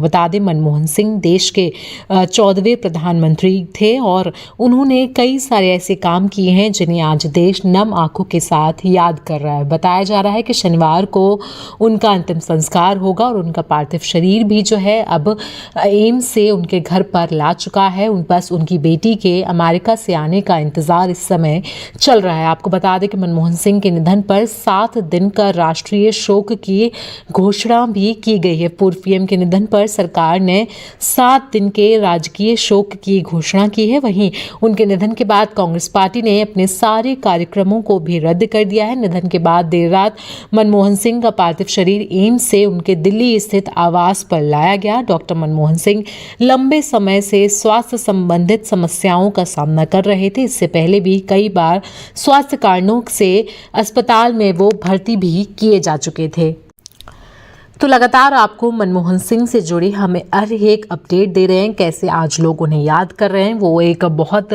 बता दें, मनमोहन सिंह देश के 14वें प्रधानमंत्री थे और उन्होंने कई सारे ऐसे काम किए हैं जिन्हें आज देश नम आंखों के साथ याद कर रहा है। बताया जा रहा है कि शनिवार को उनका अंतिम संस्कार होगा और उनका पार्थिव शरीर भी जो है अब एम्स से उनके घर पर ला चुका है। बस उनकी बेटी के अमेरिका से आने का इंतजार इस समय चल रहा है। आपको बता दें कि मनमोहन सिंह के निधन पर 7 दिन का राष्ट्रीय शोक की घोषणा भी की गई है। पूर्व पीएम के निधन पर सरकार ने 7 दिन के राजकीय शोक की घोषणा की है। वहीं उनके निधन के बाद कांग्रेस पार्टी ने अपने सारे कार्यक्रमों को भी रद्द कर दिया है। निधन के बाद देर रात मनमोहन सिंह का पार्थिव शरीर एम्स से उनके दिल्ली स्थित आवास पर लाया गया। डॉक्टर मनमोहन सिंह लंबे समय से स्वास्थ्य संबंधित समस्याओं का सामना कर रहे थे। इससे पहले भी कई बार स्वास्थ्य कारणों से अस्पताल में वो भर्ती भी किए जा चुके थे। तो लगातार आपको मनमोहन सिंह से जुड़ी हमें हर एक अपडेट दे रहे हैं, कैसे आज लोग उन्हें याद कर रहे हैं। वो एक बहुत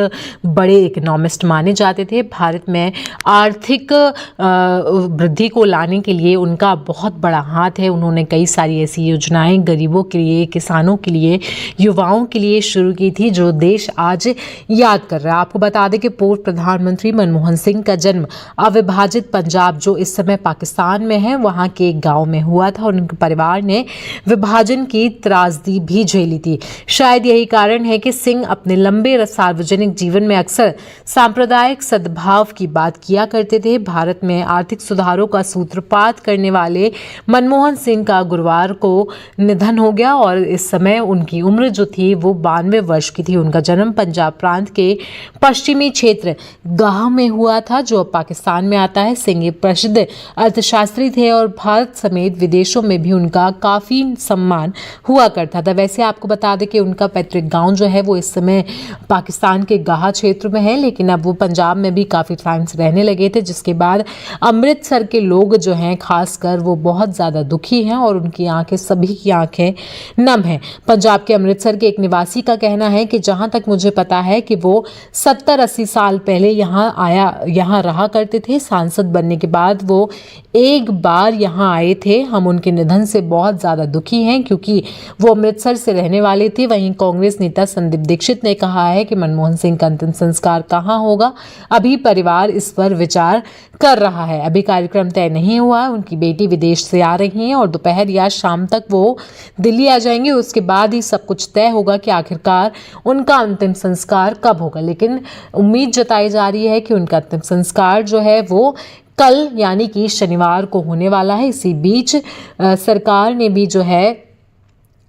बड़े इकोनॉमिस्ट माने जाते थे। भारत में आर्थिक वृद्धि को लाने के लिए उनका बहुत बड़ा हाथ है। उन्होंने कई सारी ऐसी योजनाएं गरीबों के लिए, किसानों के लिए, युवाओं के लिए शुरू की थी जो देश आज याद कर रहा है। आपको बता दें कि पूर्व प्रधानमंत्री मनमोहन सिंह का जन्म अविभाजित पंजाब, जो इस समय पाकिस्तान में है, वहाँ के एक गाँव में हुआ था। उनके परिवार ने विभाजन की त्रासदी भी झेली थी। शायद यही कारण है कि सिंह अपने लंबे सार्वजनिक जीवन में अक्सर सांप्रदायिक सद्भाव की बात किया करते थे। भारत में आर्थिक सुधारों का सूत्रपात करने वाले मनमोहन सिंह का गुरुवार को निधन हो गया और इस समय उनकी उम्र जो थी वो 92 वर्ष की थी। उनका जन्म पंजाब प्रांत के पश्चिमी क्षेत्र गाह में हुआ था, जो अब पाकिस्तान में आता है। सिंह प्रसिद्ध अर्थशास्त्री थे और भारत समेत विदेशों में भी उनका काफ़ी सम्मान हुआ करता था। वैसे आपको बता दें कि उनका पैतृक गांव जो है वो इस समय पाकिस्तान के गाह क्षेत्र में है, लेकिन अब वो पंजाब में भी काफ़ी टाइम से रहने लगे थे, जिसके बाद अमृतसर के लोग जो हैं खासकर वो बहुत ज़्यादा दुखी हैं और उनकी आंखें, सभी की आंखें नम हैं। पंजाब के अमृतसर के एक निवासी का कहना है कि जहाँ तक मुझे पता है कि वो 70-80 साल पहले यहाँ रहा करते थे। सांसद बनने के बाद वो एक बार यहाँ आए थे। हम उनके निधन से बहुत ज़्यादा दुखी हैं क्योंकि वो अमृतसर से रहने वाले थे। वहीं कांग्रेस नेता संदीप दीक्षित ने कहा है कि मनमोहन सिंह का अंतिम संस्कार कहाँ होगा, अभी परिवार इस पर विचार कर रहा है। अभी कार्यक्रम तय नहीं हुआ है। उनकी बेटी विदेश से आ रही हैं और दोपहर या शाम तक वो दिल्ली आ जाएंगे। उसके बाद ही सब कुछ तय होगा कि आखिरकार उनका अंतिम संस्कार कब होगा। लेकिन उम्मीद जताई जा रही है कि उनका अंतिम संस्कार जो है वो कल यानी कि शनिवार को होने वाला है। इसी बीच सरकार ने भी जो है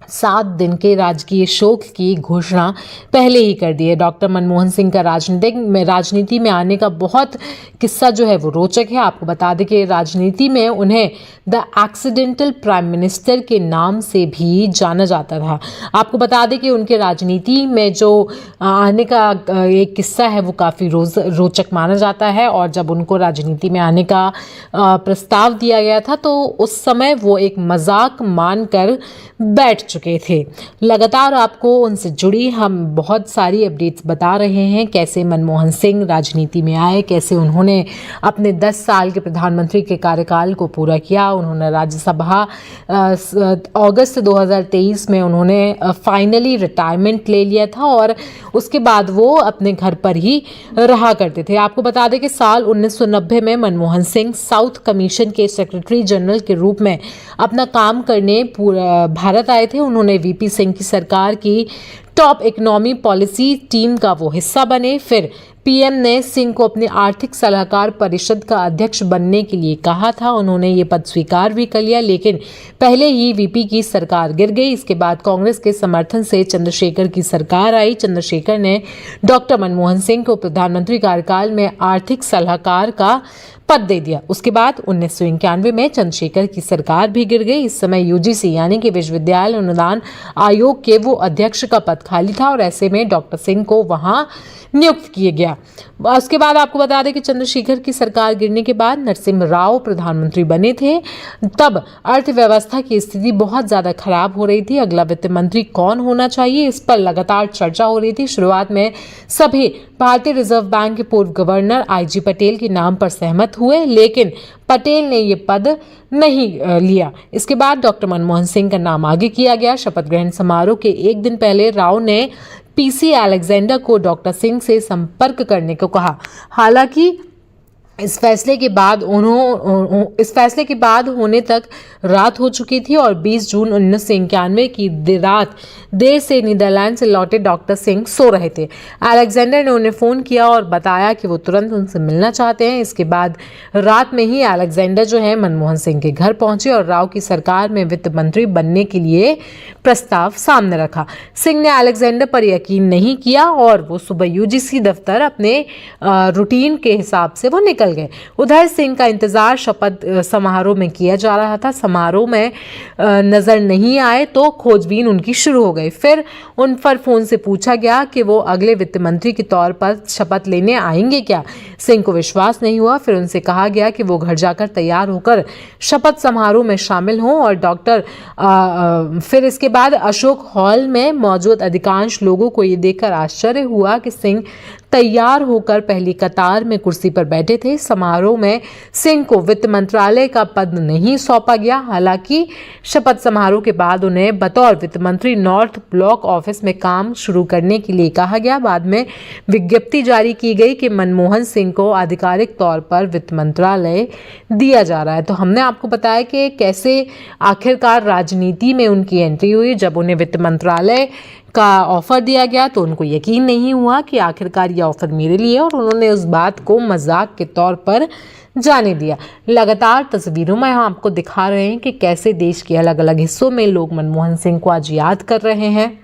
7 दिन के राजकीय शोक की घोषणा पहले ही कर दी है। डॉक्टर मनमोहन सिंह का राजनीति में आने का बहुत किस्सा जो है वो रोचक है। आपको बता दें कि राजनीति में उन्हें द एक्सीडेंटल प्राइम मिनिस्टर के नाम से भी जाना जाता था। आपको बता दें कि उनके राजनीति में जो आने का एक किस्सा है वो काफ़ी रोचक माना जाता है और जब उनको राजनीति में आने का प्रस्ताव दिया गया था तो उस समय वो एक मजाक मानकर बैठ चुके थे। लगातार आपको उनसे जुड़ी हम बहुत सारी अपडेट्स बता रहे हैं, कैसे मनमोहन सिंह राजनीति में आए, कैसे उन्होंने अपने 10 साल के प्रधानमंत्री के कार्यकाल को पूरा किया। उन्होंने राज्यसभा अगस्त 2023 में उन्होंने फाइनली रिटायरमेंट ले लिया था और उसके बाद वो अपने घर पर ही रहा करते थे। आपको बता दें कि साल 1990 में मनमोहन सिंह साउथ कमीशन के सेक्रेटरी जनरल के रूप में अपना काम करने भारत आए थे। उन्होंने वीपी सिंह की सरकार की टॉप इकोनॉमी पॉलिसी टीम का वो हिस्सा बने। फिर पीएम ने सिंह को अपने आर्थिक सलाहकार परिषद का अध्यक्ष बनने के लिए कहा था। उन्होंने ये पद स्वीकार भी कर लिया, लेकिन पहले ही वीपी की सरकार गिर गई। इसके बाद कांग्रेस के समर्थन से चंद्रशेखर की सरकार आई। चंद्रशेखर ने डॉक्टर मनमोहन सिंह को प्रधानमंत्री कार्यकाल में आर्थिक सलाहकार का पद दे दिया। उसके बाद 1991 में चंद्रशेखर की सरकार भी गिर गई। इस समय यूजीसी यानी कि विश्वविद्यालय अनुदान आयोग के वो अध्यक्ष का पद खाली था और ऐसे में डॉक्टर सिंह को वहां नियुक्त किया गया। उसके बाद आपको बता दें कि चंद्रशेखर की सरकार गिरने के बाद नरसिम्हा राव प्रधानमंत्री बने थे। तब अर्थव्यवस्था की स्थिति बहुत ज़्यादा खराब हो रही थी। अगला वित्त मंत्री कौन होना चाहिए, इस पर लगातार चर्चा हो रही थी। शुरुआत में सभी भारतीय रिजर्व बैंक के पूर्व गवर्नर आईजी पटेल के नाम पर सहमत नियुक्त हुए, लेकिन पटेल ने ये पद नहीं लिया। इसके बाद डॉक्टर मनमोहन सिंह का नाम आगे किया गया। शपथ ग्रहण समारोह के एक दिन पहले राव ने पीसी अलेक्जेंडर को डॉक्टर सिंह से संपर्क करने को कहा। हालांकि इस फैसले के बाद होने तक रात हो चुकी थी और 20 जून 1991 की रात देर से नीदरलैंड से लौटे डॉक्टर सिंह सो रहे थे। अलेक्जेंडर ने उन्हें फ़ोन किया और बताया कि वो तुरंत उनसे मिलना चाहते हैं। इसके बाद रात में ही अलेक्जेंडर जो है मनमोहन सिंह के घर पहुंचे और राव की सरकार में वित्त मंत्री बनने के लिए प्रस्ताव सामने रखा। सिंह ने अलेक्जेंडर पर यकीन नहीं किया और वो सुबह यूजीसी दफ्तर अपने रूटीन के हिसाब से वो निकल गए। उधर सिंह का इंतजार शपथ समारोह में किया जा रहा था। समारोह में नजर नहीं आए तो खोजबीन उनकी शुरू हो गई। फिर उन पर फोन से पूछा गया कि वो अगले वित्त मंत्री के तौर पर शपथ लेने आएंगे क्या। सिंह को विश्वास नहीं हुआ। फिर उनसे कहा गया कि वो घर जाकर तैयार होकर शपथ समारोह में शामिल हों और फिर इसके बाद अशोक हॉल में मौजूद अधिकांश लोगों को ये देखकर आश्चर्य हुआ कि सिंह तैयार होकर पहली कतार में कुर्सी पर बैठे थे। समारोह में सिंह को वित्त मंत्रालय का पद नहीं सौंपा गया। हालांकि शपथ समारोह के बाद उन्हें बतौर वित्त मंत्री नॉर्थ ब्लॉक ऑफिस में काम शुरू करने के लिए कहा गया। बाद में विज्ञप्ति जारी की गई कि मनमोहन सिंह को आधिकारिक तौर पर वित्त मंत्रालय दिया जा रहा है। तो हमने आपको बताया कि कैसे आखिरकार राजनीति में उनकी एंट्री हुई। जब उन्हें वित्त मंत्रालय का ऑफर दिया गया तो उनको यकीन नहीं हुआ कि आखिरकार ये ऑफर मेरे लिए, और उन्होंने उस बात को मजाक के तौर पर जाने दिया। लगातार तस्वीरों में हम आपको दिखा रहे हैं कि कैसे देश के अलग अलग हिस्सों में लोग मनमोहन सिंह को आज याद कर रहे हैं,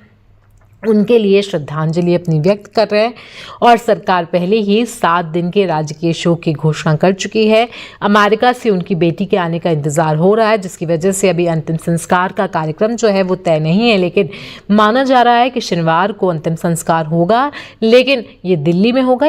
उनके लिए श्रद्धांजलि अपनी व्यक्त कर रहे हैं। और सरकार पहले ही 7 दिन के राजकीय शोक की घोषणा कर चुकी है। अमेरिका से उनकी बेटी के आने का इंतजार हो रहा है, जिसकी वजह से अभी अंतिम संस्कार का कार्यक्रम जो है वो तय नहीं है, लेकिन माना जा रहा है कि शनिवार को अंतिम संस्कार होगा, लेकिन ये दिल्ली में होगा।